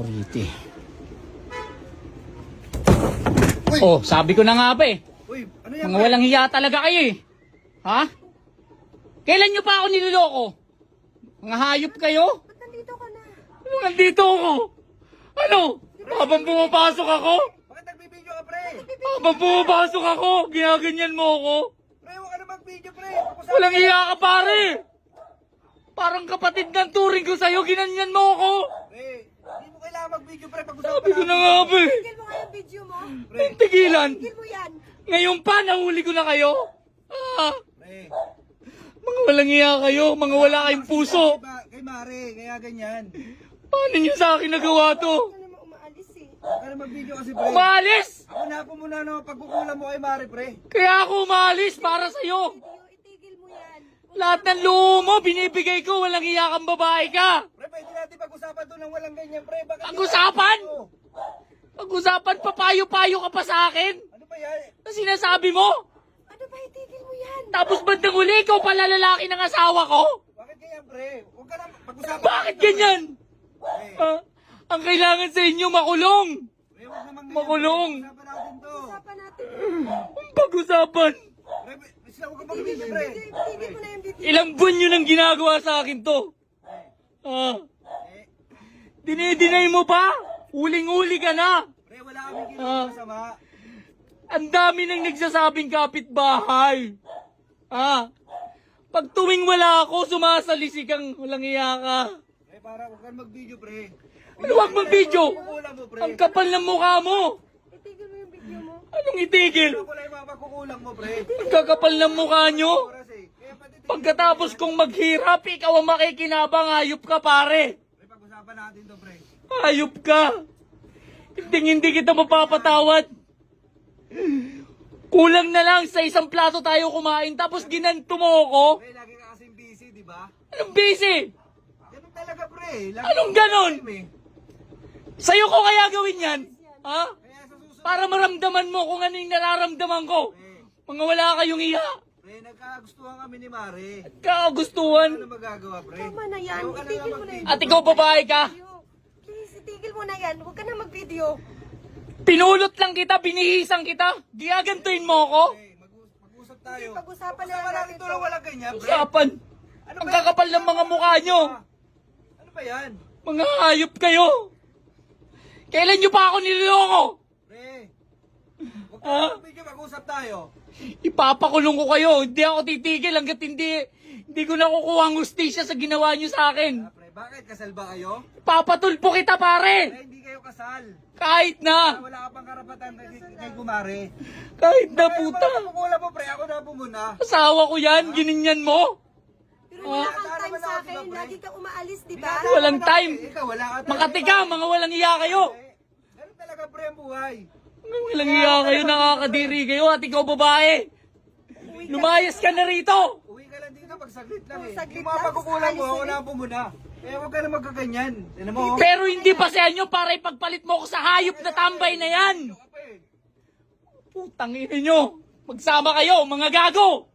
Oriti. Oh, sabi ko na nga ba eh. Uy, ano yan? Mga walang hiya talaga kayo eh. Ha? Kailan nyo pa ako niloloko? Mga hayop kayo? Ba't nandito ka na? Ano nandito ako? Ano? Habang pumapasok ako? Bakit nagbibideo ka, pre? Habang pumapasok ako, ginaganyan mo ako? Pre, huwag ka na mag-video, pre. Walang hiya ka pare! Parang kapatid ng turing ko sa'yo, ginanyan mo ako! Pre, hindi mo kailangan mag-video, pre. Pag-usapan Sabi ko na nga ba eh. Tigil mo nga yung video mo. Pre, Ang tigilan! Tigil mo yan. Ngayon pa, nahuli ko na kayo? Ah, pre. mga walang hiya kayo, mga wala kayong puso. Kay Mare, kaya ganyan. Paano nyo sa akin nagawa to? Ano naman umaalis eh. Huwag ka na mag-video kasi, pre. Umalis! Ako na po muna no, pagkukulang mo kay Mare, pre. Kaya ako umalis para sa'yo. Video, itigil mo yan. Lahat ng luho mo, binibigay ko, walang hiya kang babae ka. Pre, pwede natin pag-usapan doon ng walang ganyan, pre. Bakit Pag-usapan? Ano? Pag-usapan, papayo-payo ka pa sa akin. Ano ba yan? Ano sinasabi mo? Ano ba, itigil mo yan. Tapos bandang huli, ikaw pala lalaki ng asawa ko? Bakit ganyan, pre? Huwag ka na pag-usapan. Bakit ganyan? Pre, Ah, ang kailangan sa inyo, makulong. pre, huwag naman ganyan. Makulong. Pag-usapan natin to. Usapan natin. Ang pag-usapan. Pre, sila huwag ka mag-video, pre. Itigil mo na yung video. Ilang buwan nyo nang ginagawa sa akin to? Ah, Eh, dinidinay mo pa? Huling-huli ka na. pre, wala kami ginawa masama. Ang dami nang nagsasabing kapitbahay. Ah, pag tuwing wala ako, sumasalisi kang walang iya ka. Pre, para huwag ka mag-video, pre. Ano wag mag-video? Pagkukulang mo, pre. Ang kapal ng mukha mo. Itigil mo yung video mo. Anong itigil? Ano ko lang yung mga pagkukulang mo, pre? Ang kakapal ng mukha nyo. Oras eh. Kaya pati Pagkatapos kong maghirap, ikaw ang makikinabang. Hayop ka, pare. pre, pag-usapan natin to, pre. Hayop ka. Hindi kita mapapatawad. Kulang na lang sa isang plato tayo kumain, tapos ginanto mo ako. Pre, lagi ka kasing busy, di ba? Anong busy? Ganun talaga, pre. Lagi Anong kang ganon? time, eh. Sa'yo ko kaya gawin yan? Ha? Kaya sa susunod, Para maramdaman mo kung ano yung nararamdaman ko. Mga wala kayong iya. pre, nagkagustuhan kami ni Mare. Kagustuhan. Ano magagawa, pre? Tama na yan. Huwag ka na Itigil lang mo na mag-video. yung At ikaw babae ka. video. Please, itigil mo na yan. Huwag ka na mag-video. Pinulot lang kita, binihisan kita. Gigagantuin mo ako. Pre, mag-usap tayo. Pag-usapan na Pag-usapan natin natin to na walang ganyan, pre. Usapan. Ano Ang ba yan? kakapal ng mga mukha nyo. Ano ba yan? Mga hayop kayo. Kailan nyo pa ako niloloko? Pre, huwag ka Ah? na mag-video, mag-usap tayo. Ipapakulong ko kayo. Hindi ako titigil hanggat hindi ko nakukuha ang hustisya sa ginawa nyo sa akin. Ah, pre, bakit? Kasal ba kayo? Papatulpo kita, Pre, pare. hindi kayo kasal. Kahit na. Wala ka pang karapatan kay Gumare. Kahit na, Pre, puta. ano ba pagkukulang mo, pre? Ako na po muna. Asawa ko yan. Gininyan mo. Pero wala kang time sa akin. Lagi kang umaalis, di ba? Walang time. Ikaw, wala ka talaga. Makati ka, mga walang iya kayo. Ganun talaga, pre, ang buhay. Mga walang iya kayo, nakakadiri kayo at ikaw babae. Lumayas ka na rito. Uwi ka lang dito pag saglit lang eh. Saglit Yung mga lang, pagkukulang mo, alis ako ulit. na po muna. Eh, huwag ka na magkaganyan. Tinan mo, oh. Pero hindi pa sa inyo para ipagpalit mo ko sa hayop na tambay na yan. Ako, pre. Putang ina nyo. Magsama kayo, mga gago.